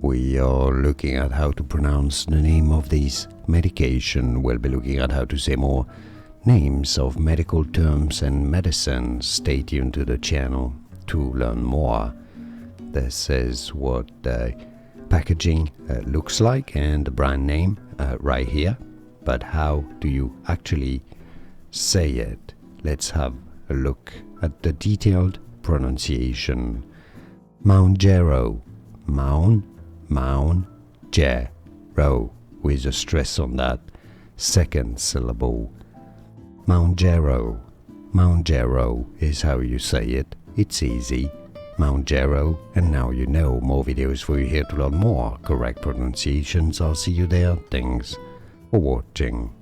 we are looking at how to pronounce the name of this medication. We'll be looking at how to say more names of medical terms and medicines. Stay tuned to the channel to learn more. This is what the packaging looks like and the brand name right here. But how do you actually say it? Let's have a look at the detailed pronunciation. Mounjaro, Mounjaro, with a stress on that second syllable. Mounjaro, Mounjaro is how you say it. It's easy. Mounjaro, and now you know. More videos for you here to learn more correct pronunciations. I'll see you there. Thanks for watching.